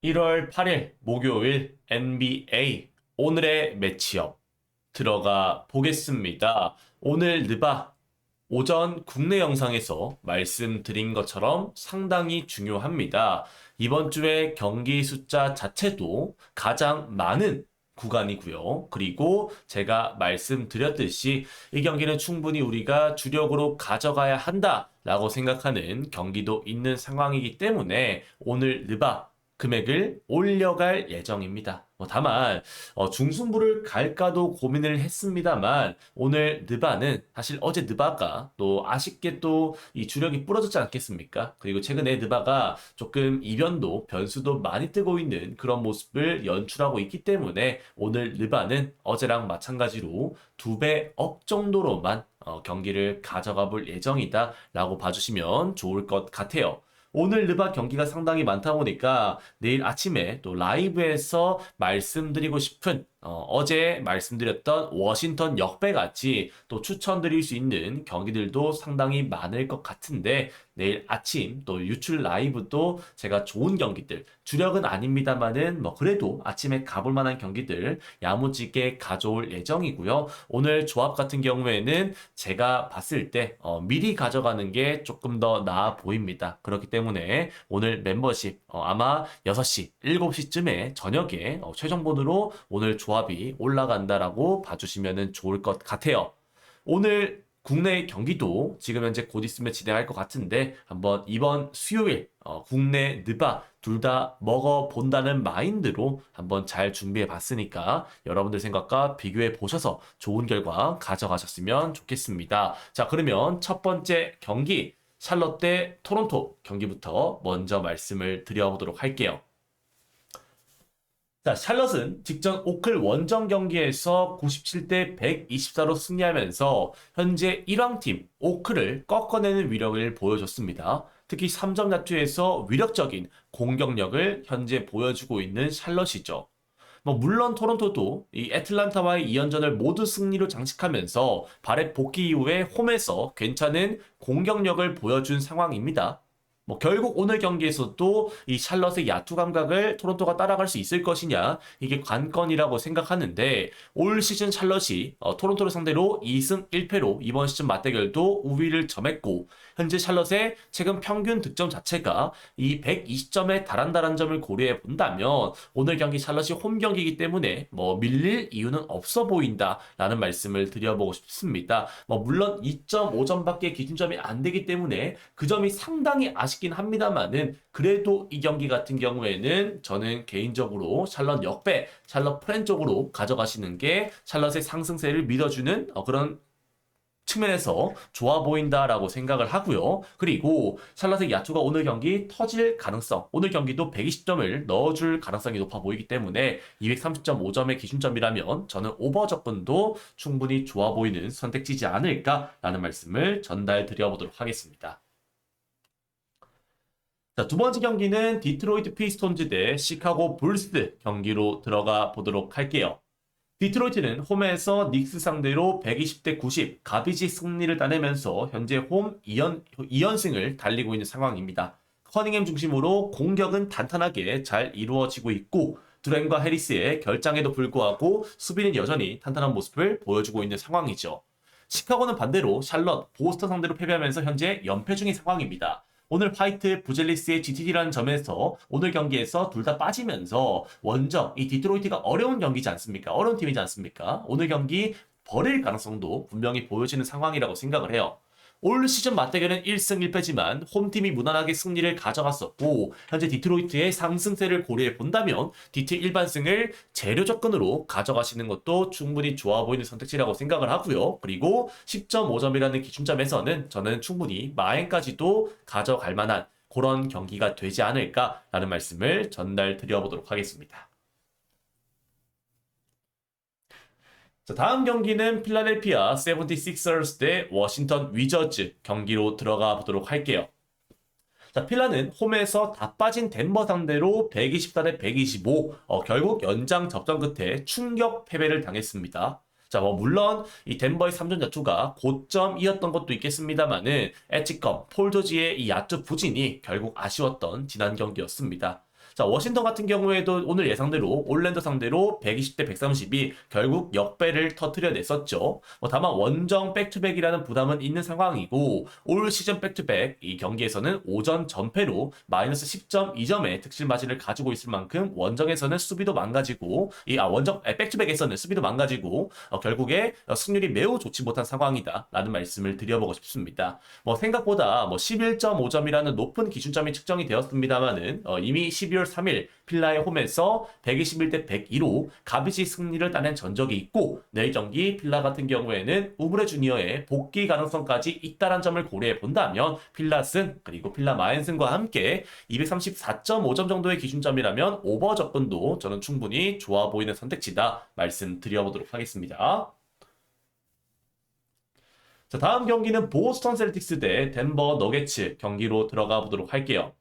1월 8일 목요일 NBA 오늘의 매치업 들어가 보겠습니다. 오늘 느바 오전 국내 영상에서 말씀드린 것처럼 상당히 중요합니다. 이번 주에 경기 숫자 자체도 가장 많은 구간이고요. 그리고 제가 말씀드렸듯이 이 경기는 충분히 우리가 주력으로 가져가야 한다라고 생각하는 경기도 있는 상황이기 때문에 오늘 느바 금액을 올려갈 예정입니다. 다만 중승부를 갈까도 고민을 했습니다만 오늘 느바는 사실 어제 느바가 또 아쉽게 또 이 주력이 부러졌지 않겠습니까? 그리고 최근에 느바가 조금 이변도 변수도 많이 뜨고 있는 그런 모습을 연출하고 있기 때문에 오늘 느바는 어제랑 마찬가지로 2배 업 정도로만 경기를 가져가 볼 예정이다 라고 봐주시면 좋을 것 같아요. 오늘 르바 경기가 상당히 많다 보니까 내일 아침에 또 라이브에서 말씀드리고 싶은 어제 말씀드렸던 워싱턴 역배 같이 또 추천드릴 수 있는 경기들도 상당히 많을 것 같은데 내일 아침 또 유출 라이브도 제가 좋은 경기들 주력은 아닙니다만은 뭐 그래도 아침에 가볼 만한 경기들 야무지게 가져올 예정이고요. 오늘 조합 같은 경우에는 제가 봤을 때 미리 가져가는 게 조금 더 나아 보입니다. 그렇기 때문에 오늘 멤버십 아마 6시, 7시쯤에 저녁에 최종본으로 오늘 조합이 올라간다라고 봐주시면 좋을 것 같아요. 오늘 국내 경기도 지금 현재 곧 있으면 진행할 것 같은데 한번 이번 수요일 국내 느바 둘 다 먹어본다는 마인드로 한번 잘 준비해 봤으니까 여러분들 생각과 비교해 보셔서 좋은 결과 가져가셨으면 좋겠습니다. 자, 그러면 첫 번째 경기 샬럿 대 토론토 경기부터 먼저 말씀을 드려보도록 할게요. 자, 샬럿은 직전 오클 원정 경기에서 97대 124로 승리하면서 현재 1왕팀 오클을 꺾어내는 위력을 보여줬습니다. 특히 3점 야투에서 위력적인 공격력을 현재 보여주고 있는 샬럿이죠. 물론 토론토도 이 애틀란타와의 2연전을 모두 승리로 장식하면서 발의 복귀 이후에 홈에서 괜찮은 공격력을 보여준 상황입니다. 결국 오늘 경기에서도 이 샬럿의 야투 감각을 토론토가 따라갈 수 있을 것이냐 이게 관건이라고 생각하는데 올 시즌 샬럿이 토론토를 상대로 2승 1패로 이번 시즌 맞대결도 우위를 점했고 현재 샬럿의 최근 평균 득점 자체가 이 120점에 달한다는 점을 고려해 본다면 오늘 경기 샬럿이 홈 경기이기 때문에 밀릴 이유는 없어 보인다라는 말씀을 드려보고 싶습니다. 물론 2.5점밖에 기준점이 안 되기 때문에 그 점이 상당히 아쉽긴 합니다만은 그래도 이 경기 같은 경우에는 저는 개인적으로 샬럿 역배, 샬럿 프렌 쪽으로 가져가시는 게 샬럿의 상승세를 믿어주는 그런 측면에서 좋아 보인다라고 생각을 하고요. 그리고 샬럿의 야투가 오늘 경기 터질 가능성, 오늘 경기도 120점을 넣어줄 가능성이 높아 보이기 때문에 230.5점의 기준점이라면 저는 오버 접근도 충분히 좋아 보이는 선택지지 않을까라는 말씀을 전달 드려보도록 하겠습니다. 자, 두 번째 경기는 디트로이트 피스톤즈 대 시카고 불스 경기로 들어가 보도록 할게요. 디트로이트는 홈에서 닉스 상대로 120대 90 가비지 승리를 따내면서 현재 홈 2연승을 달리고 있는 상황입니다. 커닝햄 중심으로 공격은 단단하게 잘 이루어지고 있고 두렌과 해리스의 결장에도 불구하고 수비는 여전히 탄탄한 모습을 보여주고 있는 상황이죠. 시카고는 반대로 샬럿, 보스턴 상대로 패배하면서 현재 연패 중인 상황입니다. 오늘 화이트, 부젤리스의 GTD라는 점에서 오늘 경기에서 둘 다 빠지면서 원정, 이 디트로이트가 어려운 경기지 않습니까? 어려운 팀이지 않습니까? 오늘 경기 버릴 가능성도 분명히 보여지는 상황이라고 생각을 해요. 올 시즌 맞대결은 1승 1패지만 홈팀이 무난하게 승리를 가져갔었고 현재 디트로이트의 상승세를 고려해 본다면 디트 일반승을 재료 접근으로 가져가시는 것도 충분히 좋아 보이는 선택지라고 생각을 하고요. 그리고 10.5점이라는 기준점에서는 저는 충분히 마행까지도 가져갈 만한 그런 경기가 되지 않을까라는 말씀을 전달 드려보도록 하겠습니다. 자, 다음 경기는 필라델피아 76ers 대 워싱턴 위저즈 경기로 들어가 보도록 할게요. 자, 필라는 홈에서 다 빠진 덴버 상대로 124 대 125, 결국 연장 접전 끝에 충격 패배를 당했습니다. 자, 물론 이 덴버의 3점 야투가 고점이었던 것도 있겠습니다만은 에치컴, 폴 조지의 이 야투 부진이 결국 아쉬웠던 지난 경기였습니다. 자, 워싱턴 같은 경우에도 오늘 예상대로 올랜도 상대로 120대 132 결국 역배를 터트려냈었죠. 다만 원정 백투백이라는 부담은 있는 상황이고 올 시즌 백투백 이 경기에서는 오전 전패로 마이너스 10.2점의 득실 마진을 가지고 있을 만큼 원정에서는 수비도 망가지고 원정 백투백에서는 수비도 망가지고 결국에 승률이 매우 좋지 못한 상황이다라는 말씀을 드려보고 싶습니다. 생각보다 11.5점이라는 높은 기준점이 측정이 되었습니다만은 이미 12월 3일 필라의 홈에서 121대 102로 가비지 승리를 따낸 전적이 있고 내일 경기 필라 같은 경우에는 우브레 주니어의 복귀 가능성까지 있다는 점을 고려해 본다면 필라 승 그리고 필라 마엔 승과 함께 234.5점 정도의 기준점이라면 오버 접근도 저는 충분히 좋아 보이는 선택지다 말씀드려보도록 하겠습니다. 자, 다음 경기는 보스턴 셀틱스 대 덴버 너게츠 경기로 들어가 보도록 할게요.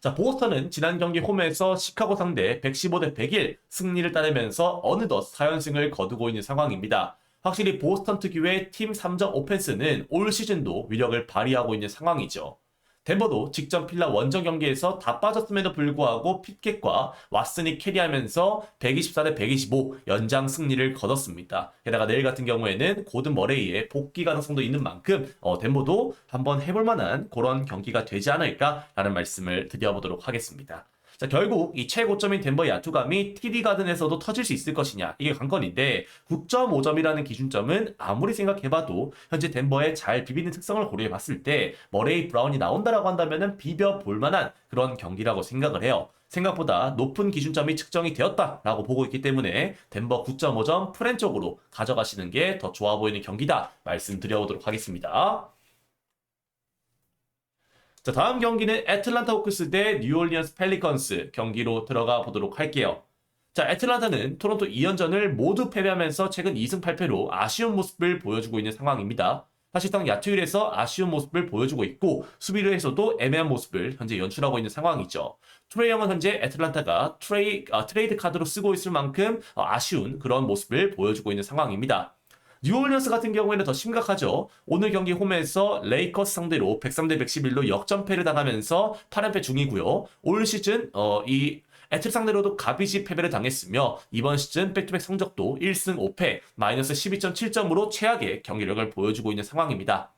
자, 보스턴은 지난 경기 홈에서 시카고 상대 115대 101 승리를 따내면서 어느덧 4연승을 거두고 있는 상황입니다. 확실히 보스턴 특유의 팀 3점 오펜스는 올 시즌도 위력을 발휘하고 있는 상황이죠. 덴버도 직전 필라 원정 경기에서 다 빠졌음에도 불구하고 핏겟과 왓슨이 캐리하면서 124대 125 연장 승리를 거뒀습니다. 게다가 내일 같은 경우에는 고든 머레이의 복귀 가능성도 있는 만큼 덴버도 한번 해볼 만한 그런 경기가 되지 않을까라는 말씀을 드려보도록 하겠습니다. 자, 결국 이 최고점인 덴버의 야투감이 TD 가든에서도 터질 수 있을 것이냐 이게 관건인데 9.5점이라는 기준점은 아무리 생각해봐도 현재 덴버의 잘 비비는 특성을 고려해봤을 때 머레이 브라운이 나온다라고 한다면은 비벼볼 만한 그런 경기라고 생각을 해요. 생각보다 높은 기준점이 측정이 되었다라고 보고 있기 때문에 덴버 9.5점 프렌 쪽으로 가져가시는 게 더 좋아 보이는 경기다 말씀드려보도록 하겠습니다. 자, 다음 경기는 애틀란타 호크스 대 뉴올리언스 펠리컨스 경기로 들어가 보도록 할게요. 자, 애틀란타는 토론토 2연전을 모두 패배하면서 최근 2승 8패로 아쉬운 모습을 보여주고 있는 상황입니다. 사실상 야투율에서 아쉬운 모습을 보여주고 있고 수비루에서도 애매한 모습을 현재 연출하고 있는 상황이죠. 트레이 형은 현재 애틀란타가 트레이드 카드로 쓰고 있을 만큼 아쉬운 그런 모습을 보여주고 있는 상황입니다. 뉴올리언스 같은 경우에는 더 심각하죠. 오늘 경기 홈에서 레이커스 상대로 103대 111로 역전패를 당하면서 8연패 중이고요. 올 시즌 이 애틀 상대로도 가비지 패배를 당했으며 이번 시즌 백투백 성적도 1승 5패 마이너스 12.7점으로 최악의 경기력을 보여주고 있는 상황입니다.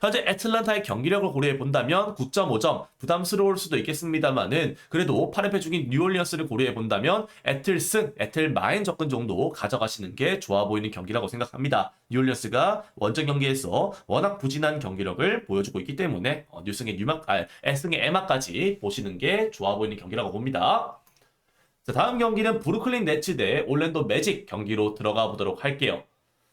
현재 애틀란타의 경기력을 고려해 본다면 9.5점 부담스러울 수도 있겠습니다만은 그래도 8연패 중인 뉴올리언스를 고려해 본다면 애틀 승, 애틀 마인 접근 정도 가져가시는 게 좋아 보이는 경기라고 생각합니다. 뉴올리언스가 원정 경기에서 워낙 부진한 경기력을 보여주고 있기 때문에 애승의 애마까지 보시는 게 좋아 보이는 경기라고 봅니다. 자, 다음 경기는 브루클린 네츠 대 올랜도 매직 경기로 들어가 보도록 할게요.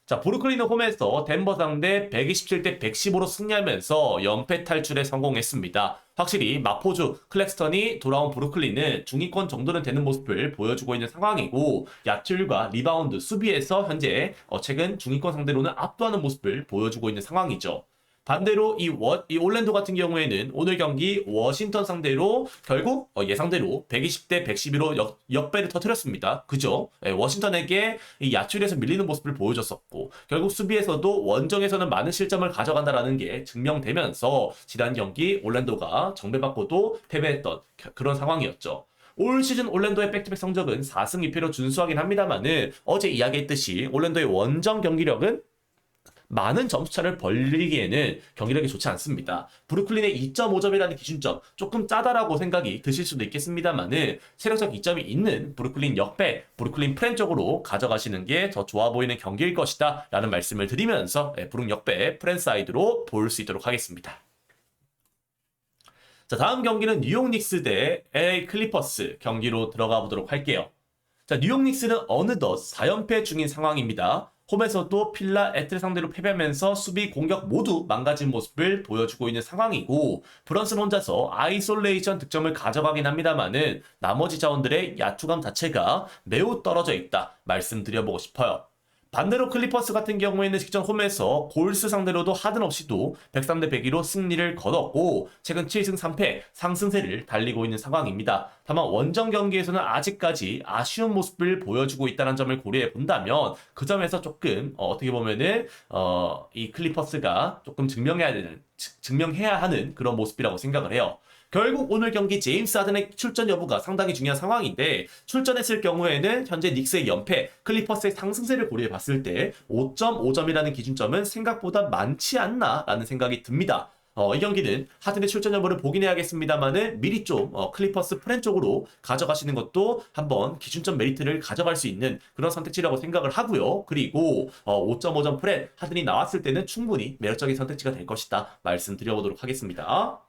자, 브루클린은 홈에서 덴버 상대 127대 115로 승리하면서 연패 탈출에 성공했습니다. 확실히 마포주 클렉스턴이 돌아온 브루클린은 중위권 정도는 되는 모습을 보여주고 있는 상황이고 야투율과 리바운드, 수비에서 현재 최근 중위권 상대로는 압도하는 모습을 보여주고 있는 상황이죠. 반대로 이 올랜도 같은 경우에는 오늘 경기 워싱턴 상대로 결국 예상대로 120대 111로 역배를 터뜨렸습니다. 그죠? 워싱턴에게 이 야투율에서 밀리는 모습을 보여줬었고 결국 수비에서도 원정에서는 많은 실점을 가져간다라는 게 증명되면서 지난 경기 올랜도가 정배받고도 패배했던 그런 상황이었죠. 올 시즌 올랜도의 백투백 성적은 4승 2패로 준수하긴 합니다만은 어제 이야기했듯이 올랜도의 원정 경기력은 많은 점수차를 벌리기에는 경기력이 좋지 않습니다. 브루클린의 2.5점이라는 기준점 조금 짜다라고 생각이 드실 수도 있겠습니다만은 체력적 이점이 있는 브루클린 역배, 브루클린 프렌 쪽으로 가져가시는 게 더 좋아 보이는 경기일 것이다 라는 말씀을 드리면서 브룩 역배 프렌 사이드로 볼 수 있도록 하겠습니다. 자, 다음 경기는 뉴욕 닉스 대 LA 클리퍼스 경기로 들어가 보도록 할게요. 자, 뉴욕 닉스는 어느덧 4연패 중인 상황입니다. 홈에서도 필라, 애틀 상대로 패배하면서 수비, 공격 모두 망가진 모습을 보여주고 있는 상황이고 브런슨 혼자서 아이솔레이션 득점을 가져가긴 합니다만은 나머지 자원들의 야투감 자체가 매우 떨어져 있다 말씀드려보고 싶어요. 반대로 클리퍼스 같은 경우에는 직전 홈에서 골스 상대로도 하든 없이도 103대 102로 승리를 거뒀고 최근 7승 3패 상승세를 달리고 있는 상황입니다. 다만 원정 경기에서는 아직까지 아쉬운 모습을 보여주고 있다는 점을 고려해 본다면 그 점에서 조금 어떻게 보면은 이 클리퍼스가 조금 증명해야 하는 그런 모습이라고 생각을 해요. 결국 오늘 경기 제임스 하든의 출전 여부가 상당히 중요한 상황인데 출전했을 경우에는 현재 닉스의 연패, 클리퍼스의 상승세를 고려해 봤을 때 5.5점이라는 기준점은 생각보다 많지 않나라는 생각이 듭니다. 이 경기는 하든의 출전 여부를 보긴 해야겠습니다만은 미리 좀 클리퍼스 프랜 쪽으로 가져가시는 것도 한번 기준점 메리트를 가져갈 수 있는 그런 선택지라고 생각을 하고요. 그리고 5.5점 프랜 하든이 나왔을 때는 충분히 매력적인 선택지가 될 것이다 말씀드려보도록 하겠습니다.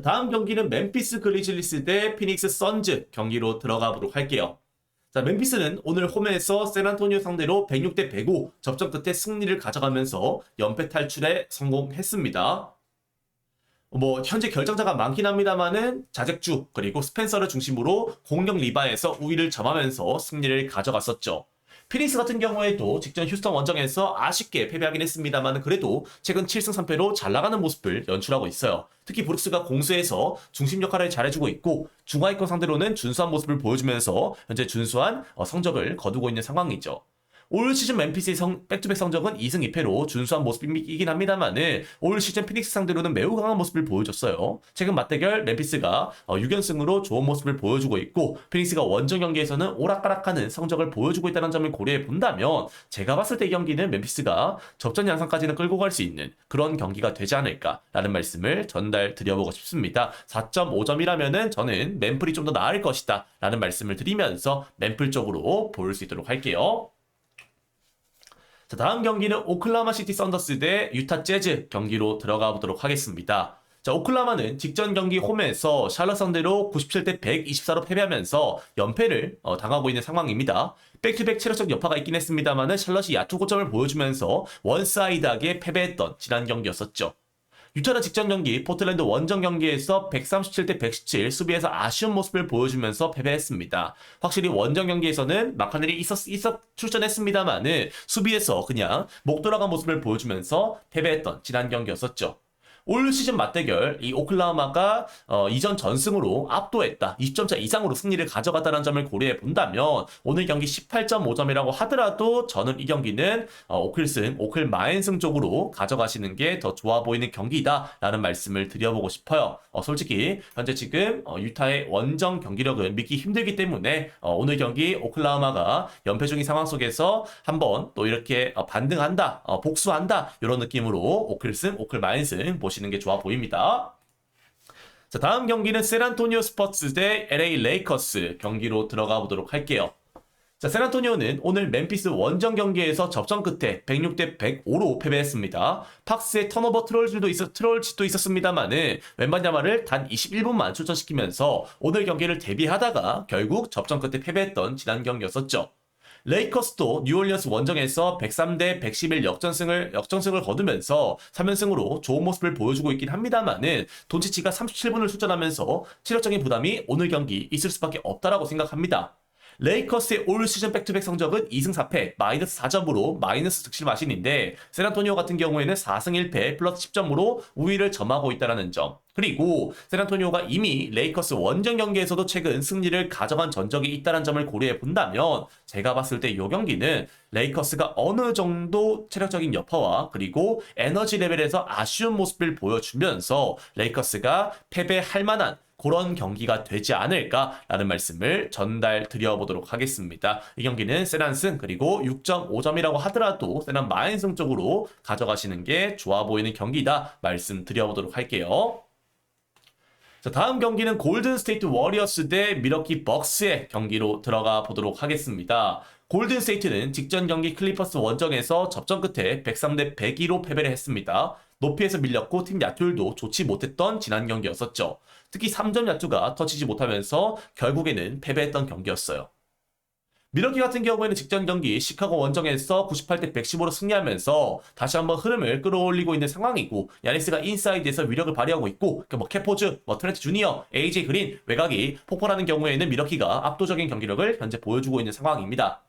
다음 경기는 멤피스 그리즐리스 대 피닉스 선즈 경기로 들어가 보도록 할게요. 자, 멤피스는 오늘 홈에서 샌안토니오 상대로 106대 105 접전 끝에 승리를 가져가면서 연패 탈출에 성공했습니다. 현재 결정자가 많긴 합니다만은 자잭주 그리고 스펜서를 중심으로 공격 리바에서 우위를 점하면서 승리를 가져갔었죠. 피닉스 같은 경우에도 직전 휴스턴 원정에서 아쉽게 패배하긴 했습니다만 그래도 최근 7승 3패로 잘 나가는 모습을 연출하고 있어요. 특히 브룩스가 공수에서 중심 역할을 잘해주고 있고 중하위권 상대로는 준수한 모습을 보여주면서 현재 준수한 성적을 거두고 있는 상황이죠. 올 시즌 멤피스의 백투백 성적은 2승 2패로 준수한 모습이긴 합니다만은 올 시즌 피닉스 상대로는 매우 강한 모습을 보여줬어요. 최근 맞대결 멤피스가 6연승으로 좋은 모습을 보여주고 있고 피닉스가 원정 경기에서는 오락가락하는 성적을 보여주고 있다는 점을 고려해 본다면 제가 봤을 때 이 경기는 멤피스가 접전 양상까지는 끌고 갈 수 있는 그런 경기가 되지 않을까라는 말씀을 전달 드려보고 싶습니다. 4.5점이라면은 저는 멤플이 좀 더 나을 것이다 라는 말씀을 드리면서 멤플 쪽으로 볼 수 있도록 할게요. 자, 다음 경기는 오클라호마 시티 썬더스 대 유타 재즈 경기로 들어가 보도록 하겠습니다. 자, 오클라호마는 직전 경기 홈에서 샬럿 상대로 97대 124로 패배하면서 연패를 당하고 있는 상황입니다. 백투백 체력적 여파가 있긴 했습니다만 샬럿이 야투 고점을 보여주면서 원사이드하게 패배했던 지난 경기였었죠. 유타는 직전 경기 포틀랜드 원정 경기에서 137대 117 수비에서 아쉬운 모습을 보여주면서 패배했습니다. 확실히 원정 경기에서는 마카넬이 출전했습니다만은 수비에서 그냥 목 돌아간 모습을 보여주면서 패배했던 지난 경기였었죠. 올 시즌 맞대결 이 오클라호마가 이전 전승으로 압도했다. 20점차 이상으로 승리를 가져갔다는 점을 고려해 본다면 오늘 경기 18.5점이라고 하더라도 저는 이 경기는 오클 마인승 쪽으로 가져가시는 게 더 좋아 보이는 경기다라는 말씀을 드려보고 싶어요. 솔직히 현재 지금 유타의 원정 경기력은 믿기 힘들기 때문에 오늘 경기 오클라호마가 연패 중인 상황 속에서 한번 또 이렇게 반등한다, 복수한다 이런 느낌으로 오클 마인승 보시는 게 좋아 보입니다. 자, 다음 경기는 샌안토니오 스퍼츠 대 LA 레이커스 경기로 들어가 보도록 할게요. 자, 샌안토니오는 오늘 멤피스 원정 경기에서 접전 끝에 106대 105로 패배했습니다. 팍스의 턴오버 트롤짓도 있었습니다만은 웬반야마를 단 21분만 출전시키면서 오늘 경기를 대비하다가 결국 접전 끝에 패배했던 지난 경기였었죠. 레이커스도 뉴올리언스 원정에서 103대 111 역전승을 거두면서 3연승으로 좋은 모습을 보여주고 있긴 합니다만은 돈치치가 37분을 출전하면서 체력적인 부담이 오늘 경기 있을 수밖에 없다라고 생각합니다. 레이커스의 올 시즌 백투백 성적은 2승 4패, 마이너스 4점으로 마이너스 득실 마신인데 샌안토니오 같은 경우에는 4승 1패 플러스 10점으로 우위를 점하고 있다는 점. 그리고 샌안토니오가 이미 레이커스 원정 경기에서도 최근 승리를 가져간 전적이 있다는 점을 고려해 본다면 제가 봤을 때 이 경기는 레이커스가 어느 정도 체력적인 여파와 그리고 에너지 레벨에서 아쉬운 모습을 보여주면서 레이커스가 패배할 만한 그런 경기가 되지 않을까라는 말씀을 전달 드려보도록 하겠습니다. 이 경기는 샌안승 그리고 6.5점이라고 하더라도 샌안 마인승 쪽으로 가져가시는 게 좋아 보이는 경기다 말씀드려보도록 할게요. 자, 다음 경기는 골든 스테이트 워리어스 대 미러키 벅스의 경기로 들어가 보도록 하겠습니다. 골든 스테이트는 직전 경기 클리퍼스 원정에서 접전 끝에 103대 102로 패배를 했습니다. 높이에서 밀렸고 팀 야투율도 좋지 못했던 지난 경기였었죠. 특히 3점 야투가 터치지 못하면서 결국에는 패배했던 경기였어요. 미러키 같은 경우에는 직전 경기 시카고 원정에서 98대 115로 승리하면서 다시 한번 흐름을 끌어올리고 있는 상황이고 야니스가 인사이드에서 위력을 발휘하고 있고 캐포즈, 트렌트 주니어, AJ 그린, 외곽이 폭발하는 경우에는 미러키가 압도적인 경기력을 현재 보여주고 있는 상황입니다.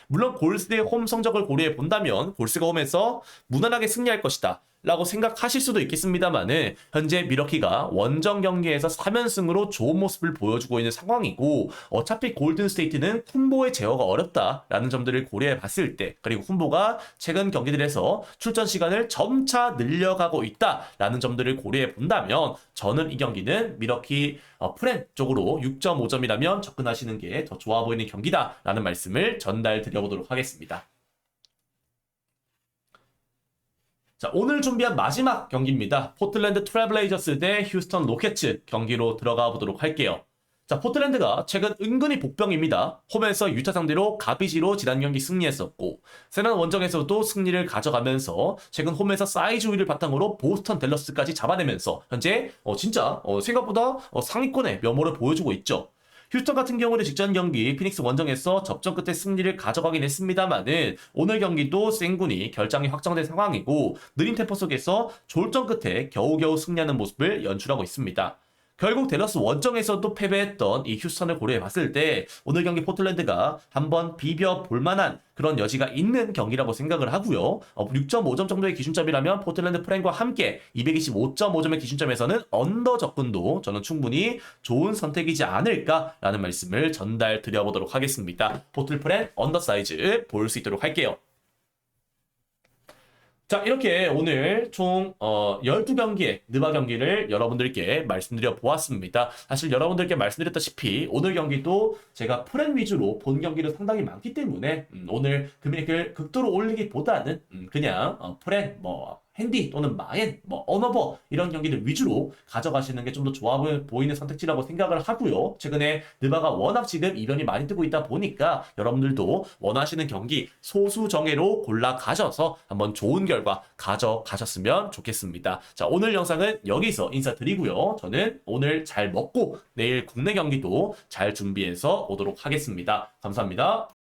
물론 골스의 홈 성적을 고려해 본다면 골스가 홈에서 무난하게 승리할 것이다. 라고 생각하실 수도 있겠습니다만은 현재 미러키가 원정 경기에서 3연승으로 좋은 모습을 보여주고 있는 상황이고 어차피 골든스테이트는 쿤보의 제어가 어렵다라는 점들을 고려해 봤을 때 그리고 쿤보가 최근 경기들에서 출전 시간을 점차 늘려가고 있다라는 점들을 고려해 본다면 저는 이 경기는 미러키 프렌 쪽으로 6.5점이라면 접근하시는 게 더 좋아 보이는 경기다라는 말씀을 전달 드려보도록 하겠습니다. 자, 오늘 준비한 마지막 경기입니다. 포틀랜드 트레블레이저스 대 휴스턴 로켓츠 경기로 들어가 보도록 할게요. 자, 포틀랜드가 최근 은근히 복병입니다. 홈에서 유타 상대로 가비지로 지난 경기 승리했었고 세난 원정에서도 승리를 가져가면서 최근 홈에서 사이즈 우위를 바탕으로 보스턴 댈러스까지 잡아내면서 현재 진짜 생각보다 상위권의 면모를 보여주고 있죠. 휴스턴 같은 경우는 직전 경기 피닉스 원정에서 접전 끝에 승리를 가져가긴 했습니다만은 오늘 경기도 생군이 결장이 확정된 상황이고 느린 템포 속에서 졸전 끝에 겨우겨우 승리하는 모습을 연출하고 있습니다. 결국 댈러스 원정에서도 패배했던 이 휴스턴을 고려해 봤을 때 오늘 경기 포틀랜드가 한번 비벼 볼 만한 그런 여지가 있는 경기라고 생각을 하고요. 6.5점 정도의 기준점이라면 포틀랜드 프렌과 함께 225.5점의 기준점에서는 언더 접근도 저는 충분히 좋은 선택이지 않을까라는 말씀을 전달 드려보도록 하겠습니다. 포틀 프렌 언더 사이즈 볼 수 있도록 할게요. 자, 이렇게 오늘 총 12경기의 느바 경기를 여러분들께 말씀드려 보았습니다. 사실 여러분들께 말씀드렸다시피 오늘 경기도 제가 프렌 위주로 본 경기도 상당히 많기 때문에 오늘 금액을 극도로 올리기보다는 그냥 프렌 핸디 또는 마엔, 언어버 이런 경기들 위주로 가져가시는 게 좀 더 좋아 보이는 선택지라고 생각을 하고요. 최근에 느바가 워낙 지금 이변이 많이 뜨고 있다 보니까 여러분들도 원하시는 경기 소수 정예로 골라 가셔서 한번 좋은 결과 가져가셨으면 좋겠습니다. 자, 오늘 영상은 여기서 인사드리고요. 저는 오늘 잘 먹고 내일 국내 경기도 잘 준비해서 오도록 하겠습니다. 감사합니다.